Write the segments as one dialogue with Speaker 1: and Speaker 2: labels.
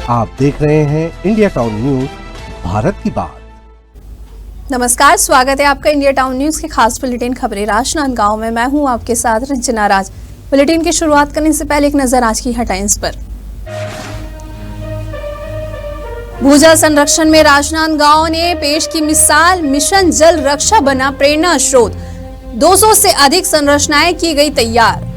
Speaker 1: आप देख रहे हैं इंडिया टाउन न्यूज, भारत की बात।
Speaker 2: नमस्कार, स्वागत है आपका इंडिया टाउन न्यूज के खास बुलेटिन खबरें राजनांदगांव में। मैं हूं आपके साथ रंजना राज। बुलेटिन की शुरुआत करने से पहले एक नजर आज की हेडलाइंस पर। भूजल संरक्षण में राजनांदगांव ने पेश की मिसाल, मिशन जल रक्षा बना प्रेरणा स्रोत। 200 से अधिक संरचनाएं की गई तैयार।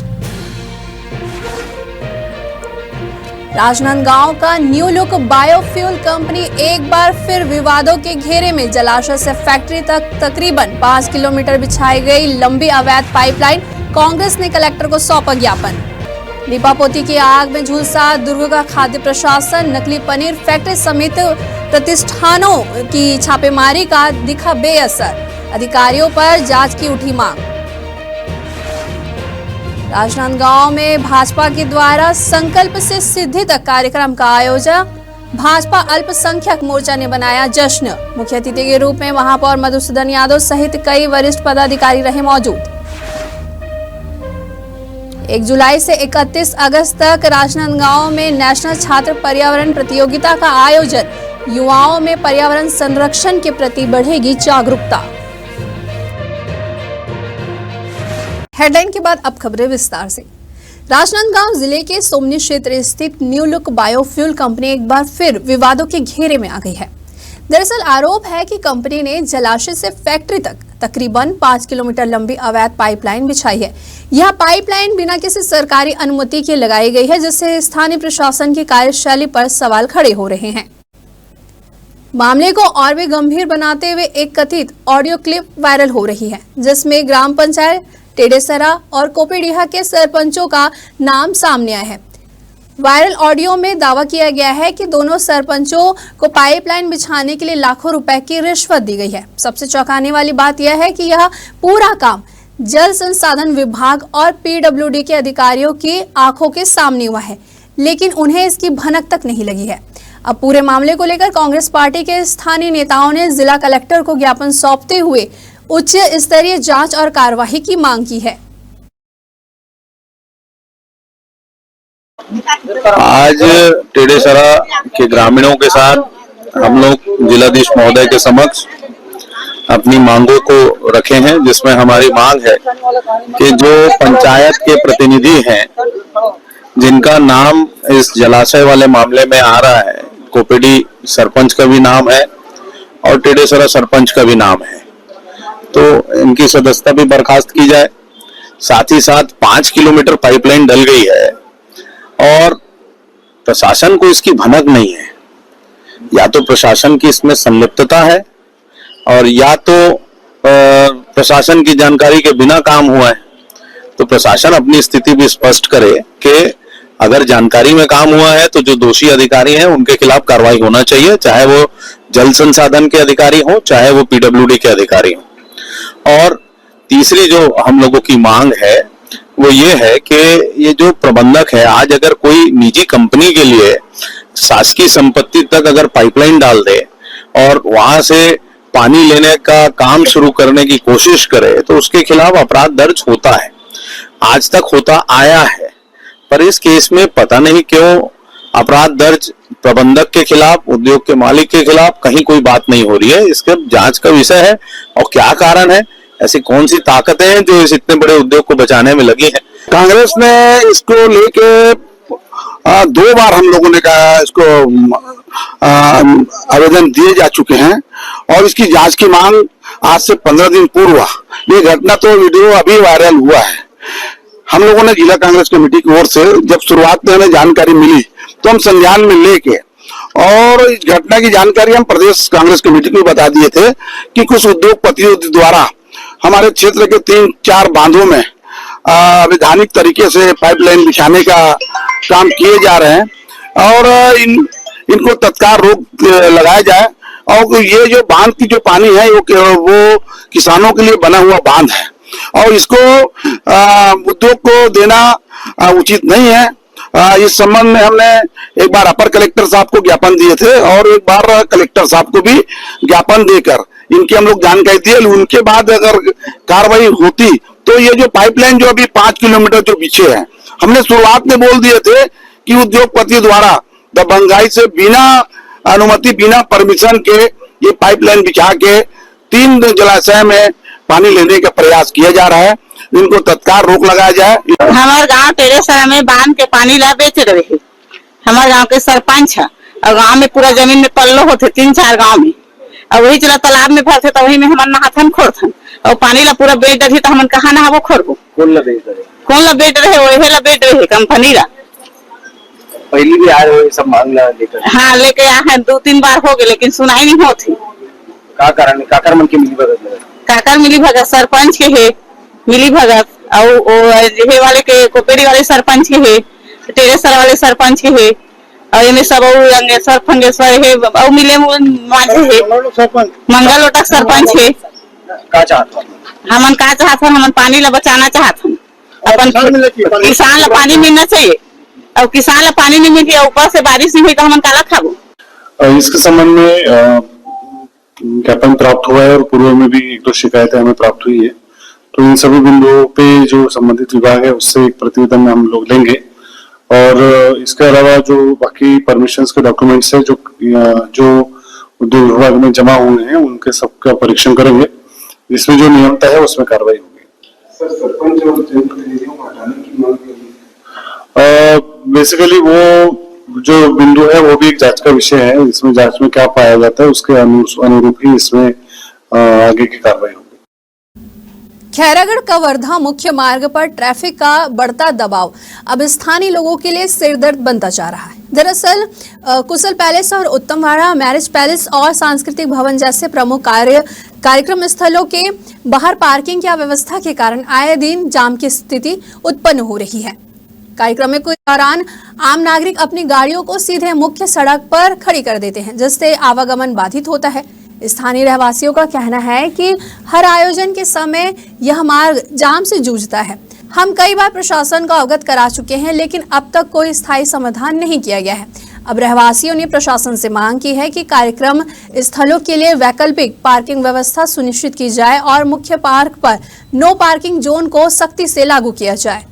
Speaker 2: राजनांदगांव का न्यू लुक बायोफ्यूल कंपनी एक बार फिर विवादों के घेरे में। जलाशय से फैक्ट्री तक तकरीबन 5 किलोमीटर बिछाई गई लंबी अवैध पाइपलाइन। कांग्रेस ने कलेक्टर को सौंपा ज्ञापन। लीपापोती की आग में झुलसा दुर्ग का खाद्य प्रशासन। नकली पनीर फैक्ट्री समेत प्रतिष्ठानों की छापेमारी का दिखा बेअसर। अधिकारियों पर जांच की उठी मांग। राजनांदगांव में भाजपा के द्वारा संकल्प से सिद्धि तक कार्यक्रम का आयोजन। भाजपा अल्पसंख्यक मोर्चा ने बनाया जश्न। मुख्य अतिथि के रूप में महापौर मधुसूदन यादव सहित कई वरिष्ठ पदाधिकारी रहे मौजूद। 1 जुलाई से 31 अगस्त तक राजनांदगांव में नेशनल छात्र पर्यावरण प्रतियोगिता का आयोजन। युवाओं में पर्यावरण संरक्षण के प्रति बढ़ेगी जागरूकता। हेडलाइन के बाद अब खबरें विस्तार से। राजनांदगांव जिले के सोमनी क्षेत्र स्थित न्यू लुक बायोफ्यूल कंपनी एक बार फिर विवादों के घेरे में आ गई है। दरअसल आरोप है कि कंपनी ने जलाशय से फैक्ट्री तक तकरीबन 5 किलोमीटर लंबी अवैध पाइपलाइन बिछाई है। यह पाइपलाइन बिना किसी सरकारी अनुमति के लगाई गई है, जिससे स्थानीय प्रशासन की कार्यशैली पर सवाल खड़े हो रहे हैं। मामले को और भी गंभीर बनाते हुए एक कथित ऑडियो क्लिप वायरल हो रही है, जिसमें ग्राम पंचायत टेडेसरा और कोपेडीहा के सरपंचों का नाम सामने आया है। वायरल ऑडियो में दावा किया गया है कि दोनों सरपंचों को पाइपलाइन बिछाने के लिए लाखों रुपए की रिश्वत दी गई है। सबसे चौंकाने वाली बात यह है कि यह पूरा काम जल संसाधन विभाग और पीडब्ल्यूडी के अधिकारियों की आंखों के सामने हुआ है, लेकिन उन्हें इसकी भनक तक नहीं लगी है। अब पूरे मामले को लेकर कांग्रेस पार्टी के स्थानीय नेताओं ने जिला कलेक्टर को ज्ञापन सौंपते हुए उच्च स्तरीय जांच और कार्रवाई की मांग की है।
Speaker 3: आज टेडेसरा के ग्रामीणों के साथ हम लोग जिलाधीश महोदय के समक्ष अपनी मांगों को रखे हैं, जिसमें हमारी मांग है कि जो पंचायत के प्रतिनिधि हैं, जिनका नाम इस जलाशय वाले मामले में आ रहा है, कोपेडी सरपंच का भी नाम है और टेडेसरा सरपंच का भी नाम है, तो इनकी सदस्यता भी बर्खास्त की जाए। साथ ही साथ 5 किलोमीटर पाइपलाइन डल गई है और प्रशासन को इसकी भनक नहीं है। या तो प्रशासन की इसमें संलिप्तता है और या तो प्रशासन की जानकारी के बिना काम हुआ है। तो प्रशासन अपनी स्थिति भी स्पष्ट करे कि अगर जानकारी में काम हुआ है तो जो दोषी अधिकारी हैं उनके खिलाफ कार्रवाई होना चाहिए, चाहे वो जल संसाधन के अधिकारी हो, चाहे वो पीडब्ल्यूडी के अधिकारी हो। और तीसरी जो हम लोगों की मांग है वो ये है कि ये जो प्रबंधक है, आज अगर कोई निजी कंपनी के लिए शासकीय संपत्ति तक अगर पाइपलाइन डाल दे और वहां से पानी लेने का काम शुरू करने की कोशिश करे तो उसके खिलाफ अपराध दर्ज होता है, आज तक होता आया है। पर इस केस में पता नहीं क्यों अपराध दर्ज प्रबंधक के खिलाफ, उद्योग के मालिक के खिलाफ कहीं कोई बात नहीं हो रही है। इसके जांच का विषय है और क्या कारण है, ऐसी कौन सी ताकतें हैं जो इस इतने बड़े उद्योग को बचाने में लगी है।
Speaker 4: कांग्रेस ने इसको लेके 2 बार हम लोगों ने कहा, इसको आवेदन दिए जा चुके हैं और इसकी जांच की मांग आज से 15 दिन पूर्व हुआ। ये घटना तो वीडियो अभी वायरल हुआ है। हम लोगों ने जिला कांग्रेस कमेटी की ओर से जब शुरुआत में हमें जानकारी मिली तो हम संज्ञान में लेके और इस घटना की जानकारी हम प्रदेश कांग्रेस कमेटी को बता दिए थे कि कुछ उद्योगपतियों द्वारा हमारे क्षेत्र के 3-4 बांधों में अवैधानिक तरीके से पाइपलाइन बिछाने का काम किए जा रहे हैं और इनको तत्काल रोक लगाया जाए। और ये जो बांध की जो पानी है वो किसानों के लिए बना हुआ बांध है और इसको उद्योग को देना उचित नहीं है। इस संबंध में हमने एक बार अपर कलेक्टर साहब को ज्ञापन दिए थे और एक बार कलेक्टर साहब को भी ज्ञापन देकर इनकी हम लोग जानकारी दिए। उनके बाद अगर कार्रवाई होती तो ये जो पाइपलाइन जो अभी 5 किलोमीटर जो पीछे है, हमने शुरुआत में बोल दिए थे कि उद्योगपति द्वारा दबंगाई से बिना अनुमति, बिना परमिशन के ये पाइपलाइन बिछा के 3 जलाशय में पानी लेने का प्रयास किया जा रहा है। इनको तत्काल रोक लगाया जाए।
Speaker 5: हमारे गांव टेरेसरा में बांध के पानी ला बेच रहे। हमारे गांव के सरपंच है और गांव में पूरा जमीन में पल्लो होते 3-4 गांव में, और वही चला तालाब में भरते तो वही में हमारे नहाथन खोरथन, और पानी ला पूरा बेच रही तो हम कहा नहाबो खोरबो। कौन ला बेच रहे वही ला बेच रहे कंपनी ला।
Speaker 6: पहली भी आए हो सब मांगला लेकर?
Speaker 5: हाँ लेके आए हैं, 2-3 बार हो गए लेकिन सुनाई नहीं होती।
Speaker 6: का कारण काकर मन के मिली भगत लगे?
Speaker 5: काकर मिली भगत सरपंच के है मिली भगत, और वाले के कोपेड़ी वाले सरपंच के है, टेरेसर वाले सरपंच के है, और इनमें सब अंगेश्वर फंगेश्वर है और मिले माझे है, मंगल लोटक सरपंच है।
Speaker 6: का चाहत
Speaker 5: हमन का चाहत हमन पानी ला बचाना चाहत हम, अपन किसान ला पानी मिलना चाहिए, और किसान ला पानी नहीं मिली ऊपर से बारिश नहीं हुई तो हमन काला खाबो।
Speaker 7: इसके संबंध में ज्ञापन प्राप्त हुआ है और पूर्व में भी 1-2 शिकायतें हमें प्राप्त हुई है, तो इन सभी बिंदुओं पे जो संबंधित विभाग है उससे एक प्रतिवेदन हम लोग लेंगे, और इसके अलावा जो बाकी परमिशंस के डॉक्यूमेंट्स है जो उद्योग विभाग में जमा हुए हैं उनके सबका परीक्षण करेंगे, जिसमें जो नियमता है उसमें कार्रवाई होगी। बेसिकली वो जो बिंदु है वो भी एक जांच का विषय है, इसमें जांच में क्या पाया जाता है उसके अनुरूप ही इसमें आगे की कार्रवाई होगी।
Speaker 2: खैरागढ़ कवर्धा मुख्य मार्ग पर ट्रैफिक का बढ़ता दबाव अब स्थानीय लोगों के लिए सिरदर्द बनता जा रहा है। दरअसल कुशल पैलेस और उत्तमवाड़ा मैरिज पैलेस और सांस्कृतिक भवन जैसे प्रमुख कार्यक्रम स्थलों के बाहर पार्किंग की अव्यवस्था के कारण आए दिन जाम की स्थिति उत्पन्न हो रही है। कार्यक्रम के दौरान आम नागरिक अपनी गाड़ियों को सीधे मुख्य सड़क पर खड़ी कर देते हैं, जिससे आवागमन बाधित होता है। स्थानीय रहवासियों का कहना है कि हर आयोजन के समय यह मार्ग जाम से जूझता है। हम कई बार प्रशासन को अवगत करा चुके हैं, लेकिन अब तक कोई स्थायी समाधान नहीं किया गया है। अब रहवासियों ने प्रशासन से मांग की है कि कार्यक्रम स्थलों के लिए वैकल्पिक पार्किंग व्यवस्था सुनिश्चित की जाए और मुख्य पार्क पर नो पार्किंग जोन को सख्ती से लागू किया जाए।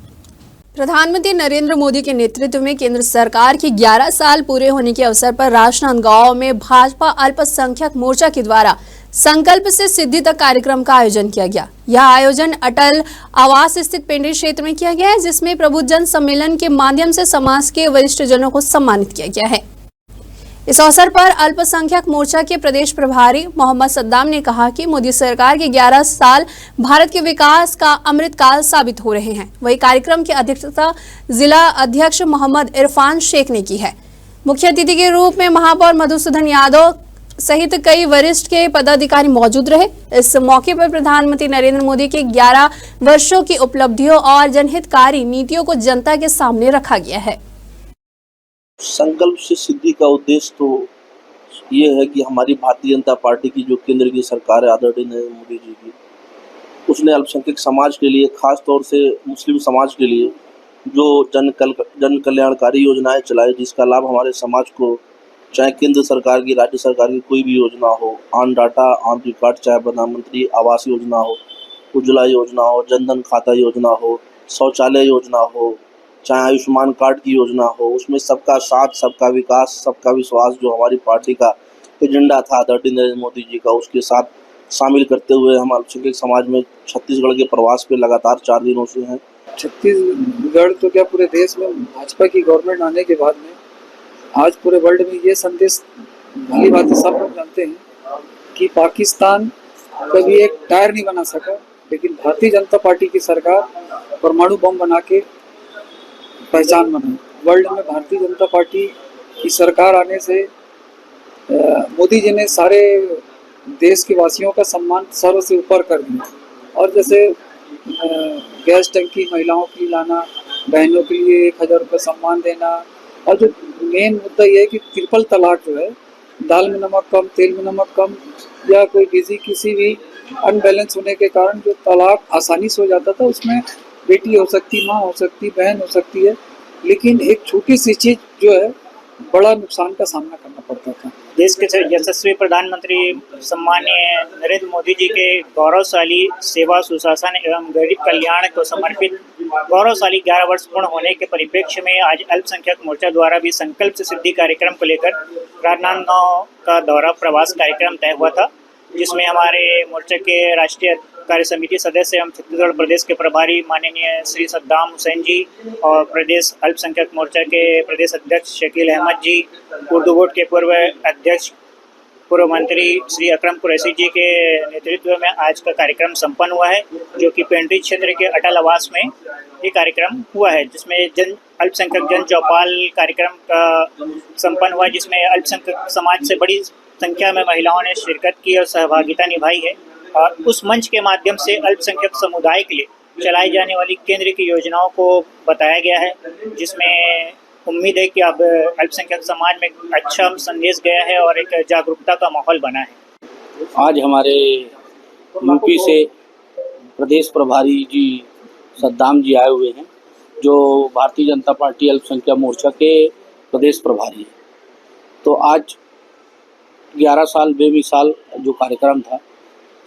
Speaker 2: प्रधानमंत्री नरेंद्र मोदी के नेतृत्व में केंद्र सरकार की 11 साल पूरे होने के अवसर पर राजनांदगांव में भाजपा अल्पसंख्यक मोर्चा के द्वारा संकल्प से सिद्धि तक कार्यक्रम का आयोजन किया गया। यह आयोजन अटल आवास स्थित पेंड्री क्षेत्र में किया गया है, जिसमें प्रबुद्धजन सम्मेलन के माध्यम से समाज के वरिष्ठ जनों को सम्मानित किया गया है। इस अवसर पर अल्पसंख्यक मोर्चा के प्रदेश प्रभारी मोहम्मद सद्दाम ने कहा कि मोदी सरकार के 11 साल भारत के विकास का अमृतकाल साबित हो रहे हैं। वही कार्यक्रम की अध्यक्षता जिला अध्यक्ष मोहम्मद इरफान शेख ने की है। मुख्य अतिथि के रूप में महापौर मधुसूदन यादव सहित कई वरिष्ठ के पदाधिकारी मौजूद रहे। इस मौके पर प्रधानमंत्री नरेंद्र मोदी के 11 वर्षों की उपलब्धियों और जनहितकारी नीतियों को जनता के सामने रखा गया है।
Speaker 8: संकल्प से सिद्धि का उद्देश्य तो ये है कि हमारी भारतीय जनता पार्टी की जो केंद्र की सरकार है आदरणीय नरेंद्र मोदी जी की, उसने अल्पसंख्यक समाज के लिए, खास तौर से मुस्लिम समाज के लिए जो जन कल्याणकारी योजनाएं चलाई, जिसका लाभ हमारे समाज को, चाहे केंद्र सरकार की, राज्य सरकार की कोई भी योजना हो, अन्नदाता आंतरिक कार्ड, चाहे प्रधानमंत्री आवास योजना हो, उज्ज्वला योजना हो, जनधन खाता योजना हो, शौचालय योजना हो, चाहे आयुष्मान कार्ड की योजना हो, उसमें सबका साथ, सबका विकास, सबका विश्वास जो हमारी पार्टी का एजेंडा था आदरणीय नरेंद्र मोदी जी का, उसके साथ शामिल करते हुए हम अल्पसंख्यक समाज में छत्तीसगढ़ के प्रवास पे लगातार 4 दिनों से हैं।
Speaker 9: छत्तीसगढ़ तो क्या पूरे देश में भाजपा की गवर्नमेंट आने के बाद में आज पूरे वर्ल्ड में ये संदेश, भली बात सब लोग जानते हैं कि पाकिस्तान कभी एक टायर नहीं बना सका, लेकिन भारतीय जनता पार्टी की सरकार परमाणु बम बना के पहचान बनाई। वर्ल्ड में भारतीय जनता पार्टी की सरकार आने से मोदी जी ने सारे देश के वासियों का सम्मान सर्व से ऊपर कर दिया। और जैसे गैस टंकी महिलाओं की लाना, बहनों के लिए 1000 रुपये सम्मान देना, और जो मेन मुद्दा ये है कि ट्रिपल तलाक जो है, दाल में नमक कम, तेल में नमक कम, या कोई बिजी किसी भी अनबैलेंस होने के कारण जो तलाक आसानी से हो जाता था, उसमें बेटी हो सकती, माँ हो सकती, बहन हो सकती है, लेकिन एक छोटी सी चीज जो है बड़ा नुकसान का सामना करना पड़ता था।
Speaker 10: देश के यशस्वी प्रधानमंत्री सम्माननीय नरेंद्र मोदी जी के गौरवशाली सेवा, सुशासन एवं गरीब कल्याण को समर्पित गौरवशाली 11 वर्ष पूर्ण होने के परिप्रेक्ष्य में आज अल्पसंख्यक मोर्चा द्वारा भी संकल्प से सिद्धि कार्यक्रम को लेकर राजनांदगांव का दौरा प्रवास कार्यक्रम तय हुआ था, जिसमें हमारे मोर्चा के राष्ट्रीय कार्य समिति सदस्य एवं छत्तीसगढ़ प्रदेश के प्रभारी माननीय श्री सद्दाम हुसैन जी और प्रदेश अल्पसंख्यक मोर्चा के प्रदेश अध्यक्ष शकील अहमद जी, उर्दू बोर्ड के पूर्व अध्यक्ष पूर्व मंत्री श्री अकरम कुरैशी जी के नेतृत्व में आज का कार्यक्रम संपन्न हुआ है, जो कि पेंड्री क्षेत्र के अटल आवास में ये कार्यक्रम हुआ है, जिसमें अल्पसंख्यक जन चौपाल कार्यक्रम का संपन्न हुआ, जिसमें अल्पसंख्यक समाज से बड़ी संख्या में महिलाओं ने शिरकत की और सहभागिता निभाई है। और उस मंच के माध्यम से अल्पसंख्यक समुदाय के लिए चलाई जाने वाली केंद्र की योजनाओं को बताया गया है, जिसमें उम्मीद है कि अब अल्पसंख्यक समाज में अच्छा संदेश गया है और एक जागरूकता का माहौल बना है।
Speaker 8: आज हमारे यूपी से प्रदेश प्रभारी जी सद्दाम जी आए हुए हैं, जो भारतीय जनता पार्टी अल्पसंख्यक मोर्चा के प्रदेश प्रभारी हैं। तो आज 11 साल बेमिसाल जो कार्यक्रम था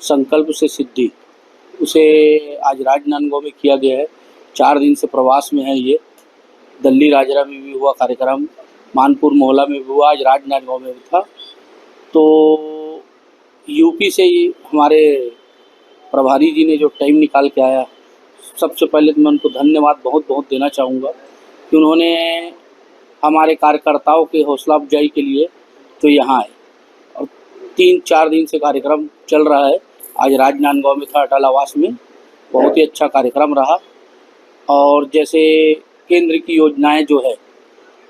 Speaker 8: संकल्प से सिद्धि, उसे आज राजनांदगांव में किया गया है। 4 दिन से प्रवास में है ये। दिल्ली राजरा में भी हुआ कार्यक्रम, मानपुर मोहल्ला में भी हुआ, आज राजनांदगांव में भी था। तो यूपी से ही हमारे प्रभारी जी ने जो टाइम निकाल के आया, सबसे पहले तो मैं उनको धन्यवाद बहुत बहुत देना चाहूँगा कि उन्होंने हमारे कार्यकर्ताओं के हौसला अफजाई के लिए तो यहाँ आए और 3-4 दिन से कार्यक्रम चल रहा है। आज राजनांदगांव में था अटल आवास में, बहुत ही अच्छा कार्यक्रम रहा। और जैसे केंद्र की योजनाएं जो है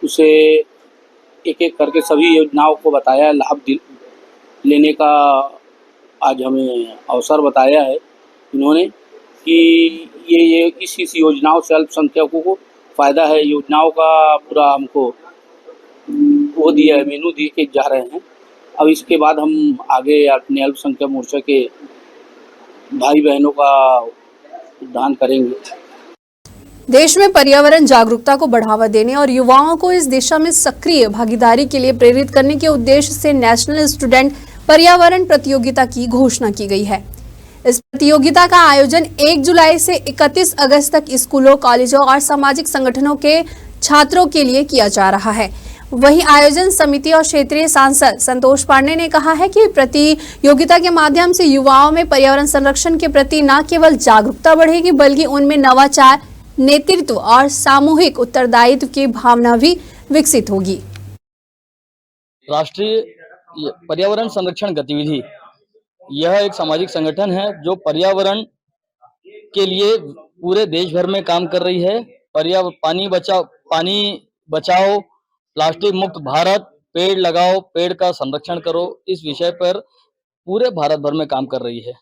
Speaker 8: उसे एक एक करके सभी योजनाओं को बताया, लाभ लेने का आज हमें अवसर बताया है इन्होंने कि ये इस योजनाओं से अल्पसंख्यकों को फ़ायदा है। योजनाओं का पूरा हमको वो दिया है, मेनू दिए के जा रहे हैं। अब इसके बाद हम आगे अपने अल्पसंख्यक मोर्चा के भाई बहनों का उद्धान करेंगे।
Speaker 2: देश में पर्यावरण जागरूकता को बढ़ावा देने और युवाओं को इस दिशा में सक्रिय भागीदारी के लिए प्रेरित करने के उद्देश्य से नेशनल स्टूडेंट पर्यावरण प्रतियोगिता की घोषणा की गई है। इस प्रतियोगिता का आयोजन 1 जुलाई से 31 अगस्त तक स्कूलों, कॉलेजों और सामाजिक संगठनों के छात्रों के लिए किया जा रहा है। वहीं आयोजन समिति और क्षेत्रीय सांसद संतोष पांडे ने कहा है कि प्रतियोगिता के माध्यम से युवाओं में पर्यावरण संरक्षण के प्रति न केवल जागरूकता बढ़ेगी, बल्कि उनमें नवाचार, नेतृत्व और सामूहिक उत्तरदायित्व की भावना भी विकसित होगी।
Speaker 11: राष्ट्रीय पर्यावरण संरक्षण गतिविधि यह एक सामाजिक संगठन है जो पर्यावरण के लिए पूरे देश भर में काम कर रही है। पानी बचाओ, प्लास्टिक मुक्त भारत, पेड़ लगाओ, पेड़ का संरक्षण करो, इस विषय पर पूरे भारत भर में काम कर रही है।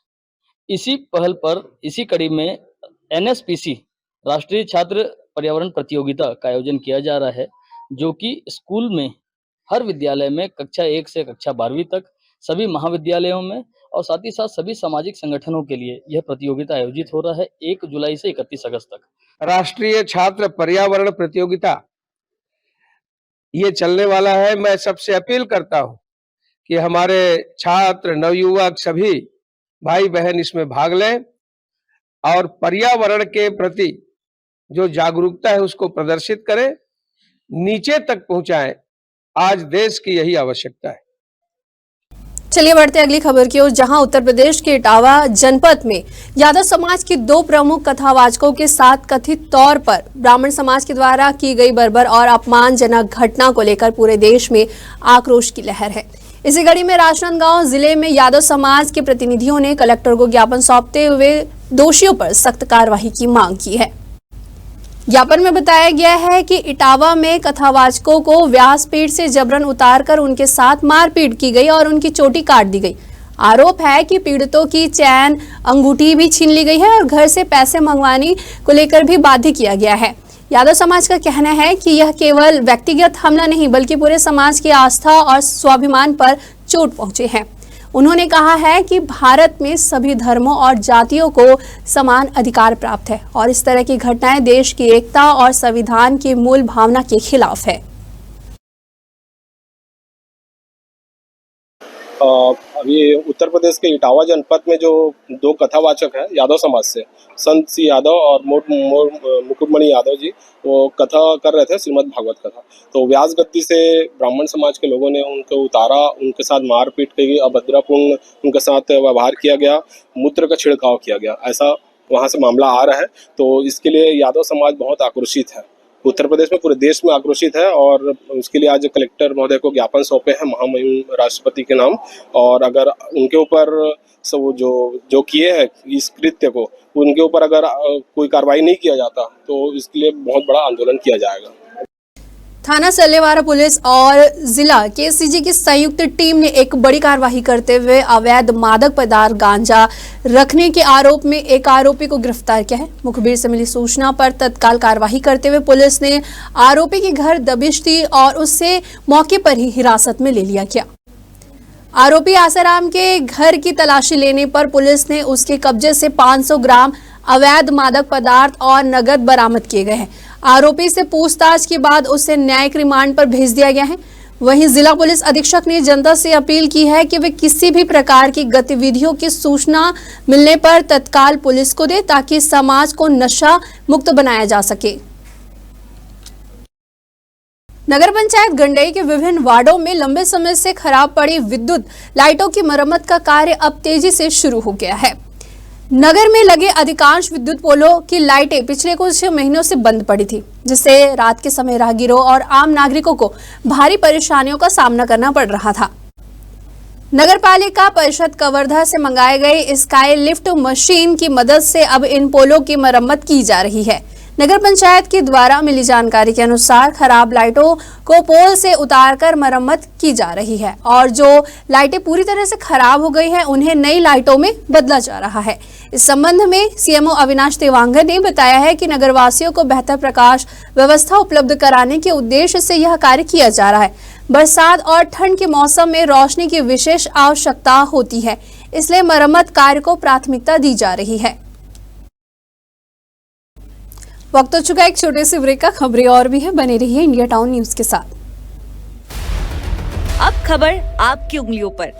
Speaker 11: इसी पहल पर इसी कड़ी में NSPC राष्ट्रीय छात्र पर्यावरण प्रतियोगिता का आयोजन किया जा रहा है, जो कि स्कूल में हर विद्यालय में कक्षा 1 से कक्षा 12वीं तक सभी महाविद्यालयों में और साथ ही साथ सभी सामाजिक संगठनों के लिए यह प्रतियोगिता आयोजित हो रहा है 1 जुलाई से 31 अगस्त तक।
Speaker 12: राष्ट्रीय छात्र पर्यावरण प्रतियोगिता ये चलने वाला है। मैं सबसे अपील करता हूं कि हमारे छात्र, नवयुवक, सभी भाई बहन इसमें भाग लें और पर्यावरण के प्रति जो जागरूकता है उसको प्रदर्शित करें, नीचे तक पहुंचाएं। आज देश की यही आवश्यकता है।
Speaker 2: चलिए बढ़ते अगली खबर की ओर, जहां उत्तर प्रदेश के इटावा जनपद में यादव समाज के 2 प्रमुख कथावाचकों के साथ कथित तौर पर ब्राह्मण समाज के द्वारा की गई बर्बर और अपमानजनक घटना को लेकर पूरे देश में आक्रोश की लहर है। इसी कड़ी में राजनांदगांव जिले में यादव समाज के प्रतिनिधियों ने कलेक्टर को ज्ञापन सौंपते हुए दोषियों पर सख्त कार्रवाई की मांग की है। ज्ञापन में बताया गया है कि इटावा में कथावाचकों को व्यासपीठ से जबरन उतारकर उनके साथ मारपीट की गई और उनकी चोटी काट दी गई। आरोप है कि पीड़ितों की चैन अंगूठी भी छीन ली गई है और घर से पैसे मंगवाने को लेकर भी बाध्य किया गया है। यादव समाज का कहना है कि यह केवल व्यक्तिगत हमला नहीं, बल्कि पूरे समाज की आस्था और स्वाभिमान पर चोट पहुंचे हैं। उन्होंने कहा है कि भारत में सभी धर्मों और जातियों को समान अधिकार प्राप्त है और इस तरह की घटनाएं देश की एकता और संविधान की मूल भावना के खिलाफ है।
Speaker 13: अभी उत्तर प्रदेश के इटावा जनपद में जो दो कथावाचक हैं यादव समाज से, संत सी यादव और मुकुटमणि यादव जी, वो कथा कर रहे थे, श्रीमद् भागवत कथा। तो व्यास गद्दी से ब्राह्मण समाज के लोगों ने उनको उतारा, उनके साथ मारपीट की, अभद्रपूर्ण उनके साथ व्यवहार किया गया, मूत्र का छिड़काव किया गया, ऐसा वहाँ से मामला आ रहा है। तो इसके लिए यादव समाज बहुत आक्रोशित है, उत्तर प्रदेश में पूरे देश में आक्रोशित है, और उसके लिए आज कलेक्टर महोदय को ज्ञापन सौंपे हैं महामहिम राष्ट्रपति के नाम। और अगर उनके ऊपर सब जो किए हैं इस कृत्य को, उनके ऊपर अगर कोई कार्रवाई नहीं किया जाता तो इसके लिए बहुत बड़ा आंदोलन किया जाएगा।
Speaker 2: थाना सल्लेवारा पुलिस और जिला केसीजी की संयुक्त टीम ने एक बड़ी कार्रवाई करते हुए अवैध मादक पदार्थ गांजा रखने के आरोप में एक आरोपी को गिरफ्तार किया है। मुखबिर से मिली सूचना पर तत्काल कार्रवाई करते हुए पुलिस ने आरोपी के घर दबिश दी और उससे मौके पर ही हिरासत में ले लिया गया। आरोपी आसाराम के घर की तलाशी लेने पर पुलिस ने उसके कब्जे से 500 ग्राम अवैध मादक पदार्थ और नगद बरामद किए गए हैं। आरोपी से पूछताछ के बाद उसे न्यायिक रिमांड पर भेज दिया गया है। वहीं जिला पुलिस अधीक्षक ने जनता से अपील की है कि वे किसी भी प्रकार की गतिविधियों की सूचना मिलने पर तत्काल पुलिस को दे, ताकि समाज को नशा मुक्त बनाया जा सके। नगर पंचायत गंडई के विभिन्न वार्डों में लंबे समय से खराब पड़ी विद्युत लाइटों की मरम्मत का कार्य अब तेजी से शुरू हो गया है। नगर में लगे अधिकांश विद्युत पोलों की लाइटें पिछले कुछ महीनों से बंद पड़ी थी, जिससे रात के समय राहगीरों और आम नागरिकों को भारी परेशानियों का सामना करना पड़ रहा था। नगर पालिका परिषद कवर्धा से मंगाए गए स्काई लिफ्ट मशीन की मदद से अब इन पोलों की मरम्मत की जा रही है। नगर पंचायत के द्वारा मिली जानकारी के अनुसार खराब लाइटों को पोल से उतारकर मरम्मत की जा रही है और जो लाइटें पूरी तरह से खराब हो गई हैं उन्हें नई लाइटों में बदला जा रहा है। इस संबंध में सीएमओ अविनाश देवांगन ने बताया है कि नगरवासियों को बेहतर प्रकाश व्यवस्था उपलब्ध कराने के उद्देश्य से यह कार्य किया जा रहा है। बरसात और ठंड के मौसम में रोशनी की विशेष आवश्यकता होती है, इसलिए मरम्मत कार्य को प्राथमिकता दी जा रही है। वक्त हो चुका है एक छोटे से ब्रेक का। खबरें और भी है, बने रहिए इंडिया टाउन न्यूज के साथ।
Speaker 14: अब खबर आपकी उंगलियों पर,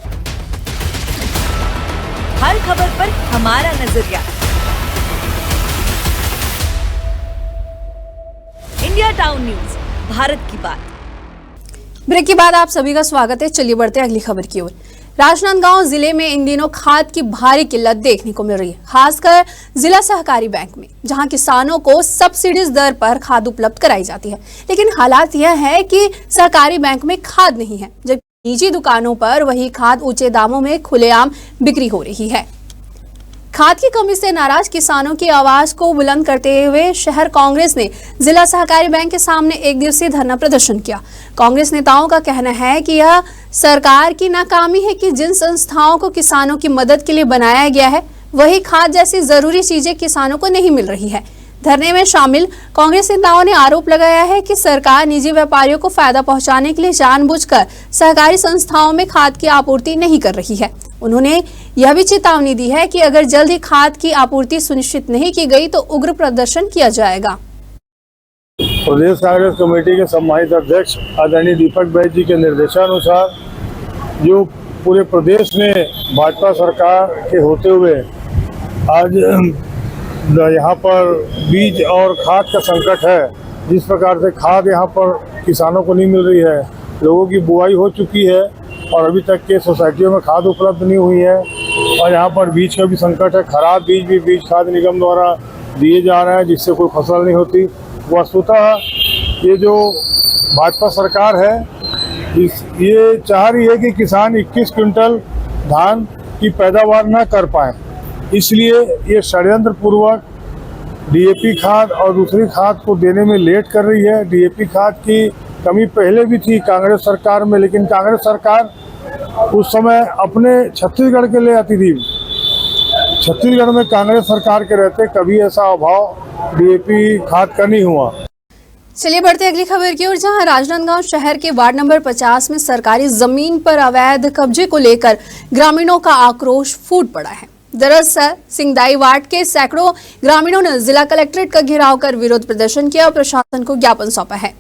Speaker 14: हर खबर पर हमारा नजरिया। इंडिया टाउन न्यूज, भारत की बात।
Speaker 2: ब्रेक के बाद आप सभी का स्वागत है। चलिए बढ़ते हैं अगली खबर की ओर। राजनांदगांव जिले में इन दिनों खाद की भारी किल्लत देखने को मिल रही है, खासकर जिला सहकारी बैंक में, जहां किसानों को सब्सिडी दर पर खाद उपलब्ध कराई जाती है। लेकिन हालात यह है कि सहकारी बैंक में खाद नहीं है, जबकि निजी दुकानों पर वही खाद ऊंचे दामों में खुलेआम बिक्री हो रही है। खाद की कमी से नाराज किसानों की आवाज को बुलंद करते हुए शहर कांग्रेस ने जिला सहकारी बैंक के सामने एक दिवसीय धरना प्रदर्शन किया। कांग्रेस नेताओं का कहना है कि यह सरकार की नाकामी है कि जिन संस्थाओं को किसानों की मदद के लिए बनाया गया है, वही खाद जैसी जरूरी चीजें किसानों को नहीं मिल रही है। धरने में शामिल कांग्रेस नेताओं ने आरोप लगाया है कि सरकार निजी व्यापारियों को फायदा पहुंचाने के लिए जानबूझकर सहकारी संस्थाओं में खाद की आपूर्ति नहीं कर रही है। उन्होंने यह भी चेतावनी दी है कि अगर जल्द ही खाद की आपूर्ति सुनिश्चित नहीं की गई तो उग्र प्रदर्शन किया जाएगा।
Speaker 15: प्रदेश कांग्रेस कमेटी के सम्मानित अध्यक्ष आदरणीय दीपक बैद जी के निर्देशानुसार जो पूरे प्रदेश में भाजपा सरकार के होते हुए आज यहाँ पर बीज और खाद का संकट है, जिस प्रकार से खाद यहाँ पर किसानों को नहीं मिल रही है, लोगों की बुआई हो चुकी है और अभी तक के सोसाइटियों में खाद उपलब्ध नहीं हुई है, और यहाँ पर बीज का भी संकट है। खराब बीज भी बीज खाद निगम द्वारा दिए जा रहे हैं, जिससे कोई फसल नहीं होती। वस्तुतः ये जो भाजपा सरकार है ये चाह रही है कि किसान 21 क्विंटल धान की पैदावार न कर पाए, इसलिए ये षड्यंत्र पूर्वक डीएपी खाद और दूसरी खाद को देने में लेट कर रही है। डीएपी खाद की कमी पहले भी थी कांग्रेस सरकार में, लेकिन कांग्रेस सरकार उस समय अपने छत्तीसगढ़ के ले आती थी। छत्तीसगढ़ में कांग्रेस सरकार के रहते कभी ऐसा अभाव डीएपी खाद का नहीं हुआ।
Speaker 2: चलिए बढ़ते अगली खबर की ओर, जहां राजनांदगांव शहर के वार्ड नंबर 50 में सरकारी जमीन पर अवैध कब्जे को लेकर ग्रामीणों का आक्रोश फूट पड़ा है। दरअसल सिंगदाई वार्ड के सैकड़ों ग्रामीणों ने जिला कलेक्ट्रेट का घेराव कर विरोध प्रदर्शन किया और प्रशासन को ज्ञापन सौंपा है।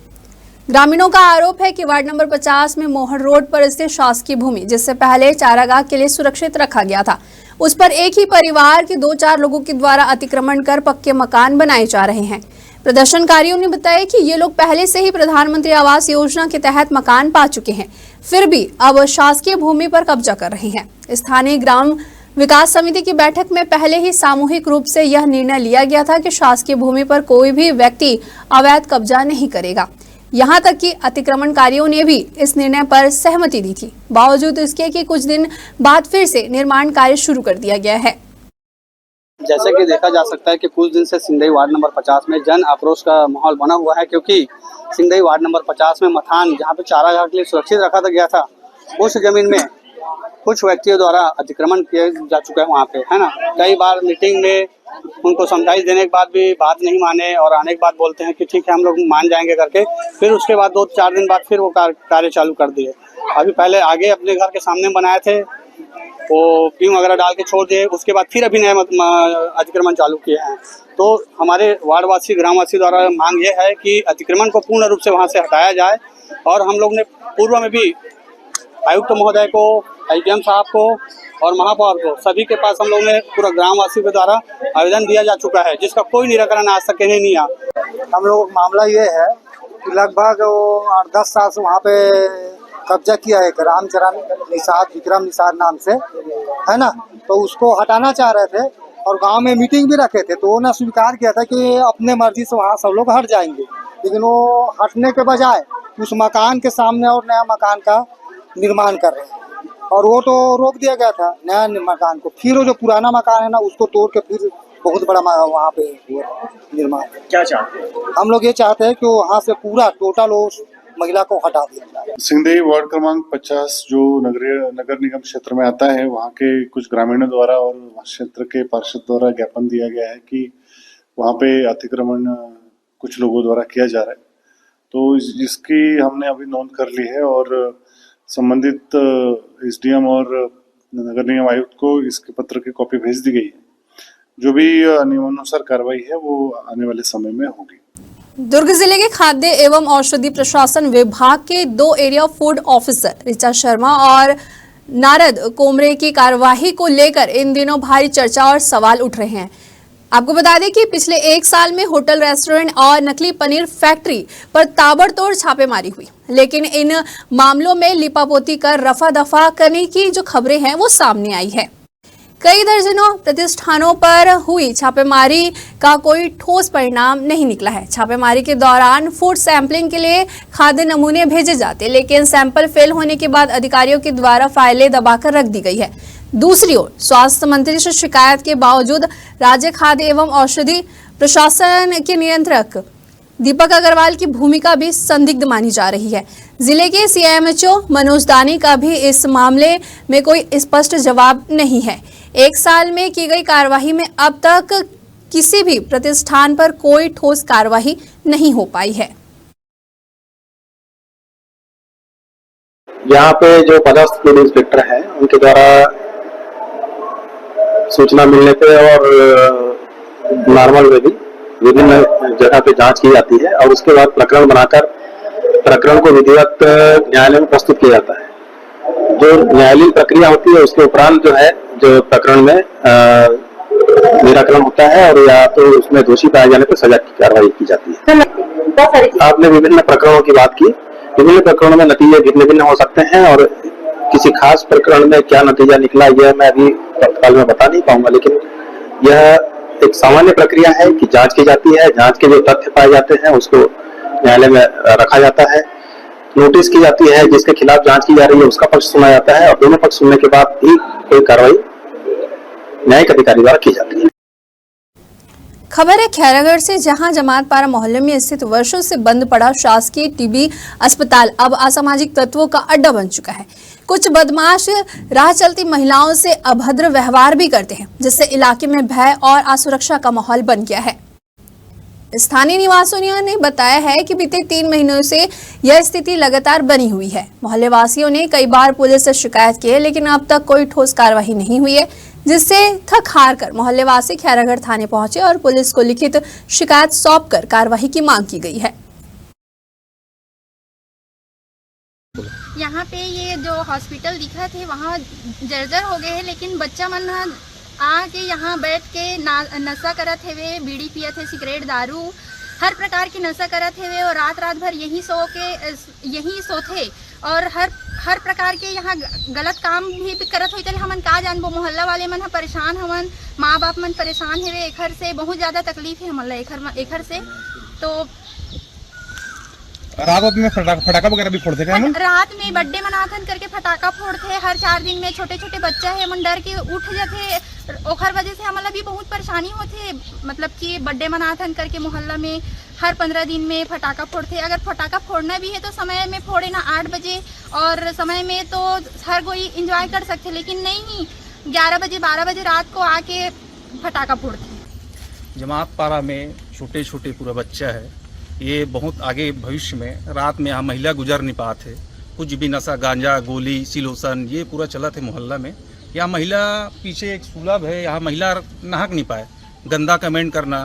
Speaker 2: ग्रामीणों का आरोप है कि वार्ड नंबर 50 में मोहन रोड पर स्थित शासकीय भूमि, जिससे पहले चारागाह के लिए सुरक्षित रखा गया था, उस पर एक ही परिवार के 2-4 लोगों के द्वारा अतिक्रमण कर पक्के मकान बनाए जा रहे हैं। प्रदर्शनकारियों ने बताया कि ये लोग पहले से ही प्रधानमंत्री आवास योजना के तहत मकान पा चुके हैं, फिर भी अब शासकीय भूमि पर कब्जा कर रहे हैं। स्थानीय ग्राम विकास समिति की बैठक में पहले ही सामूहिक रूप से यह निर्णय लिया गया था कि शासकीय भूमि पर कोई भी व्यक्ति अवैध कब्जा नहीं करेगा। यहां तक कि अतिक्रमणकारियों ने भी इस निर्णय पर सहमति दी थी। बावजूद इसके कि कुछ दिन बाद फिर से निर्माण कार्य शुरू कर दिया गया है।
Speaker 16: जैसे कि देखा जा सकता है कि कुछ दिन से सिंधई वार्ड नंबर 50 में जन आक्रोश का माहौल बना हुआ है, क्योंकि सिंधई वार्ड नंबर 50 में मकान जहां पे चारागाह के लिए सुरक्षित रखा गया था, उस जमीन में कुछ व्यक्तियों द्वारा अतिक्रमण किया जा चुका है वहाँ पे, है ना। कई बार मीटिंग में उनको समझाइश देने के बाद भी बात नहीं माने और आने के बाद बोलते हैं कि ठीक है हम लोग मान जाएंगे करके, फिर उसके बाद 2-4 दिन बाद फिर वो कार्य चालू कर दिए। अभी पहले आगे अपने घर के सामने बनाए थे, वो बीम वगैरह डाल के छोड़ दिए, उसके बाद फिर अभी नए अतिक्रमण चालू किए हैं। तो हमारे वार्डवासी ग्रामवासी द्वारा मांग ये है कि अतिक्रमण को पूर्ण रूप से वहाँ से हटाया जाए। और हम लोग ने पूर्व में भी आयुक्त महोदय को, एसडीएम साहब को और महापौर को, सभी के पास हम लोग ने पूरा ग्रामवासियों के द्वारा आवेदन दिया जा चुका है, जिसका कोई निराकरण आज तक नहीं आया।
Speaker 17: हम लोग मामला ये है कि लगभग 8-10 साल से वहाँ पे कब्जा किया है रामचरण निषाद, विक्रम निषाद नाम से, है ना। तो उसको हटाना चाह रहे थे और गांव में मीटिंग भी रखे थे, तो उन्होंने स्वीकार किया था कि अपने मर्जी से वहाँ सब लोग हट जाएंगे। लेकिन वो हटने के बजाय उस मकान के सामने और नया मकान का निर्माण कर रहे हैं, और वो तो रोक दिया गया था नया मकान को। फिर वो जो पुराना मकान है ना, उसको तोड़ के फिर बहुत बड़ा वहाँ पे निर्माण।
Speaker 6: क्या चाहते हैं?
Speaker 17: हम लोग ये चाहते हैं कि वहाँ से पूरा टोटल महिला को हटा दिया जाए।
Speaker 7: सिंधई वार्ड क्रमांक 50 जो नगर निगम क्षेत्र में आता है, वहाँ के कुछ ग्रामीणों द्वारा और क्षेत्र के पार्षद द्वारा ज्ञापन दिया गया है कि वहाँ पे अतिक्रमण कुछ लोगों द्वारा किया जा रहा है। तो इसकी हमने अभी नोंद कर ली है और संबंधित एसडीएम और नगर निगम आयुक्त को इसके पत्र की कॉपी भेज दी गई है। जो भी नियमानुसार कार्रवाई है वो आने वाले समय में होगी।
Speaker 2: दुर्ग जिले के खाद्य एवं औषधि प्रशासन विभाग के 2 area food officer Richa Sharma और नारद कोमरे की कार्यवाही को लेकर इन दिनों भारी चर्चा और सवाल उठ रहे हैं। आपको बता दें कि पिछले 1 साल में होटल, रेस्टोरेंट और नकली पनीर फैक्ट्री पर ताबड़तोड़ छापेमारी हुई, लेकिन इन मामलों में लिपापोती कर रफा दफा करने की जो खबरें हैं वो सामने आई है। कई दर्जनों प्रतिष्ठानों पर हुई छापेमारी का कोई ठोस परिणाम नहीं निकला है। छापेमारी के दौरान फूड सैंपलिंग के लिए खाद्य नमूने भेजे जाते, लेकिन सैंपल फेल होने के बाद अधिकारियों के द्वारा फाइलें दबाकर रख दी गई है। दूसरी ओर स्वास्थ्य मंत्री से शिकायत के बावजूद राज्य खाद्य एवं औषधि प्रशासन के नियंत्रक दीपक अग्रवाल की भूमिका भी संदिग्ध मानी जा रही है। जिले के सीएमएचओ मनोज दानी का भी इस मामले में कोई स्पष्ट जवाब नहीं है। 1 साल में की गई कार्यवाही में अब तक किसी भी प्रतिष्ठान पर कोई ठोस कार्यवाही नहीं हो पाई है।
Speaker 18: यहाँ पे जो पदस्थ फूड इंस्पेक्टर है उनके द्वारा सूचना मिलने पे और नॉर्मल में भी विभिन्न जगह पे जांच की जाती है और उसके बाद प्रकरण बनाकर प्रकरण को विधिवत न्यायालय में प्रस्तुत किया जाता है। जो न्यायालयीय प्रक्रिया होती है उसके उपरांत जो है जो प्रकरण में निराकरण होता है और या तो उसमें दोषी पाए जाने पर सजा की कार्रवाई की जाती है। आपने विभिन्न प्रकरणों की बात की, विभिन्न प्रकरणों में नतीजे भिन्न भिन्न हो सकते हैं और किसी खास प्रकरण में क्या नतीजा निकला यह मैं अभी तत्काल में बता नहीं पाऊंगा, लेकिन यह एक सामान्य प्रक्रिया है कि जांच की जाती है, जांच के जो तथ्य पाए जाते हैं उसको न्यायालय में रखा जाता है, नोटिस की जाती है, जिसके खिलाफ जांच की जा रही है उसका पक्ष सुना जाता है और दोनों पक्ष सुनने के बाद ही कोई कार्रवाई न्यायिक अधिकारी द्वारा की जाती है।
Speaker 2: खबर है खैरागढ़ से, जहां जमातपारा मोहल्ले में स्थित वर्षों से बंद पड़ा शासकीय टीबी अस्पताल अब असामाजिक तत्वों का अड्डा बन चुका है। कुछ बदमाश राह चलती महिलाओं से अभद्र व्यवहार भी करते हैं, जिससे इलाके में भय और असुरक्षा का माहौल बन गया है। स्थानीय निवासियों ने बताया है कि बीते 3 महीनों से यह स्थिति लगातार बनी हुई है। मोहल्ले वासियों ने कई बार पुलिस से शिकायत की है, लेकिन अब तक कोई ठोस कार्रवाई नहीं हुई है, जिससे थक हार कर मोहल्लेवासी खैरागढ़ थाने पहुंचे और पुलिस को लिखित शिकायत सौंपकर कार्रवाई की मांग की गई है।
Speaker 19: यहाँ पे ये जो हॉस्पिटल दिखा थे वहाँ जर्जर हो गए हैं, लेकिन बच्चा मन आके यहाँ बैठ के नशा करत थे, बीड़ी पियत थे, सिगरेट दारू हर प्रकार की नशा करत थे और रात भर यहीं सोते और हर प्रकार के यहाँ गलत काम भी करत होते। हमन का जानबो, मोहल्ला वाले मन परेशान हवन, माँ बाप मन परेशान है, एखर से बहुत ज़्यादा तकलीफ है हमला एखर से। तो
Speaker 20: रात में फटाका वगैरह भी फोड़ते हैं,
Speaker 19: रात में बर्थडे मनाथन करके फटाका फोड़ते हर 4 दिन में। छोटे छोटे बच्चा है मन डर के उठ जाते, ओखर वजह से हमला भी बहुत परेशानी होते। मतलब कि बर्थडे मनाथन करके मोहल्ला में हर 15 दिन में फटाका फोड़ते। अगर फटाका फोड़ना भी है तो समय में फोड़े ना, 8 बजे और समय में तो हर कोई इंजॉय कर सकते, लेकिन नहीं 11 बजे 12 बजे रात को आके फटाका फोड़ते।
Speaker 20: जमात पारा में छोटे छोटे पूरा बच्चा है, ये बहुत आगे भविष्य में रात में यहाँ महिला गुजर नहीं पाते, कुछ भी नशा गांजा गोली सिलोसन ये पूरा चला थे मोहल्ला में। यहाँ महिला पीछे एक सुलभ है, यहाँ महिला नहाक नहीं पाए, गंदा कमेंट करना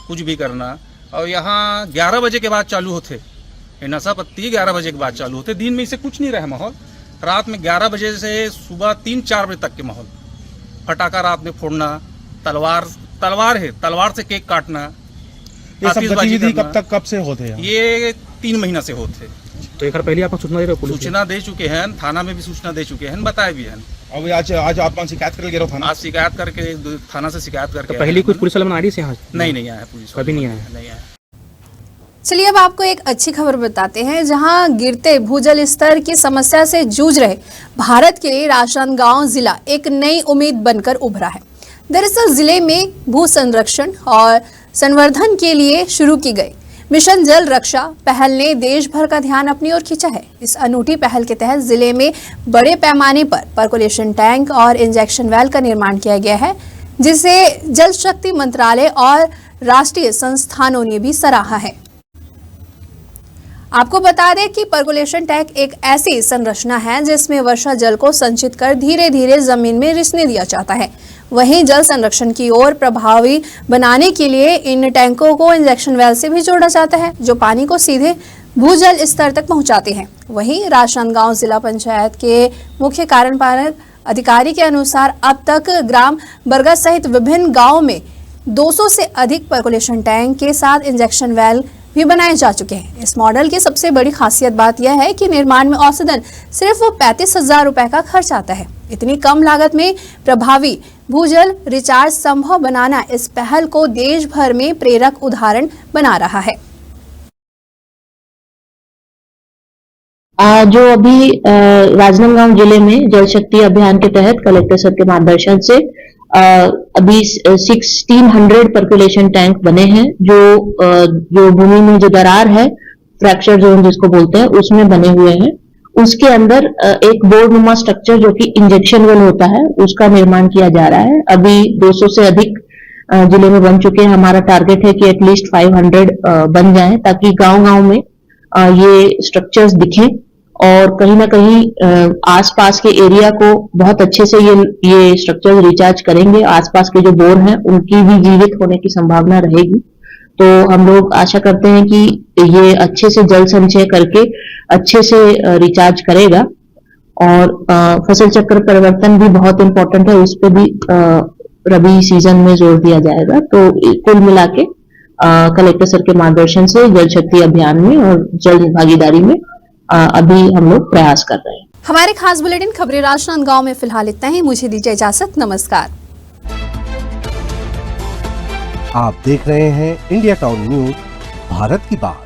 Speaker 20: कुछ भी करना। और यहाँ 11 बजे के बाद चालू होते, ये नशा पत्ती 11 बजे के बाद चालू होते। दिन में इसे कुछ नहीं रहे माहौल, रात में 11 बजे से सुबह 3-4 बजे तक के माहौल। फटाका रात में फोड़ना, तलवार से केक काटना,
Speaker 21: ये सब गतिविधि कब से होते हैं?
Speaker 20: ये 3 महीना से होते।
Speaker 21: तो एक बार पहले आपको सूचना दे रहे हो?
Speaker 20: सूचना दे चुके हैं, थाना में भी सूचना दे चुके हैं, बताए भी हैं।
Speaker 21: अब आज आप शिकायत करके गए थाना?
Speaker 20: आज शिकायत करके थाना से शिकायत करके।
Speaker 21: तो पहले कुछ पुलिस वाले आई से यहाँ?
Speaker 20: नहीं आया पुलिस,
Speaker 21: कभी नहीं आया।
Speaker 2: चलिए अब आपको एक अच्छी खबर बताते हैं। जहां गिरते भूजल स्तर की समस्या से जूझ रहे भारत के लिए राजनांदगांव जिला एक नई उम्मीद बनकर उभरा है। दरअसल जिले में भू संरक्षण और संवर्धन के लिए शुरू की गई मिशन जल रक्षा पहल ने देश भर का ध्यान अपनी ओर खींचा है। इस अनूठी पहल के तहत जिले में बड़े पैमाने पर पर्कोलेशन टैंक और इंजेक्शन वेल का निर्माण किया गया है, जिसे जल शक्ति मंत्रालय और राष्ट्रीय संस्थानों ने भी सराहा है। आपको बता दें कि पर्कोलेशन टैंक एक ऐसी संरचना है जिसमें वर्षा जल को संचित कर धीरे धीरे जमीन में रिसने दिया जाता है। वहीं जल संरक्षण की ओर प्रभावी बनाने के लिए इन टैंकों को इंजेक्शन वेल से भी जोड़ा जाता है, जो पानी को सीधे भूजल स्तर तक पहुंचाते हैं। वहीं राजनांदगांव जिला पंचायत के मुख्य कार्यपालक अधिकारी के अनुसार अब तक ग्राम बरगद सहित विभिन्न गाँव में 200 से अधिक पर्कोलेशन टैंक के साथ इंजेक्शन वेल भी बनाए जा चुके हैं। इस मॉडल की सबसे बड़ी खासियत बात यह है कि निर्माण में औसतन सिर्फ 35,000 रुपए का खर्च आता है। इतनी कम लागत में प्रभावी भूजल रिचार्ज संभव बनाना इस पहल को देश भर में प्रेरक उदाहरण बना रहा है।
Speaker 22: जो अभी राजनांदगांव जिले में जल शक्ति अभियान के तहत कलेक्टर सर के मार्गदर्शन से अभी 1600 पर्कुलेशन टैंक बने हैं, जो भूमि में जो दरार है, फ्रैक्चर जोन जिसको बोलते हैं, उसमें बने हुए हैं। उसके अंदर एक बोर्डनुमा स्ट्रक्चर जो कि इंजेक्शन वेल होता है, उसका निर्माण किया जा रहा है। अभी 200 से अधिक जिले में बन चुके हैं। हमारा टारगेट है कि एटलीस्ट 500 बन जाएं, ताकि गांव-गांव में ये स्ट्रक्चर्स दिखें और कहीं ना कहीं आसपास के एरिया को बहुत अच्छे से ये स्ट्रक्चर रिचार्ज करेंगे। आसपास के जो बोर हैं उनकी भी जीवित होने की संभावना रहेगी। तो हम लोग आशा करते हैं कि ये अच्छे से जल संचय करके अच्छे से रिचार्ज करेगा। और फसल चक्र परिवर्तन भी बहुत इंपॉर्टेंट है, उस पर भी रबी सीजन में जोर दिया जाएगा। तो कुल मिला के कलेक्टर सर के मार्गदर्शन से जल शक्ति अभियान में और जल भागीदारी में अभी हम लोग प्रयास कर रहे हैं।
Speaker 2: हमारे खास बुलेटिन खबरें राजनांदगांव में फिलहाल इतना ही। मुझे दीजिए इजाजत, नमस्कार।
Speaker 1: आप देख रहे हैं इंडिया टाउन न्यूज, भारत की बात।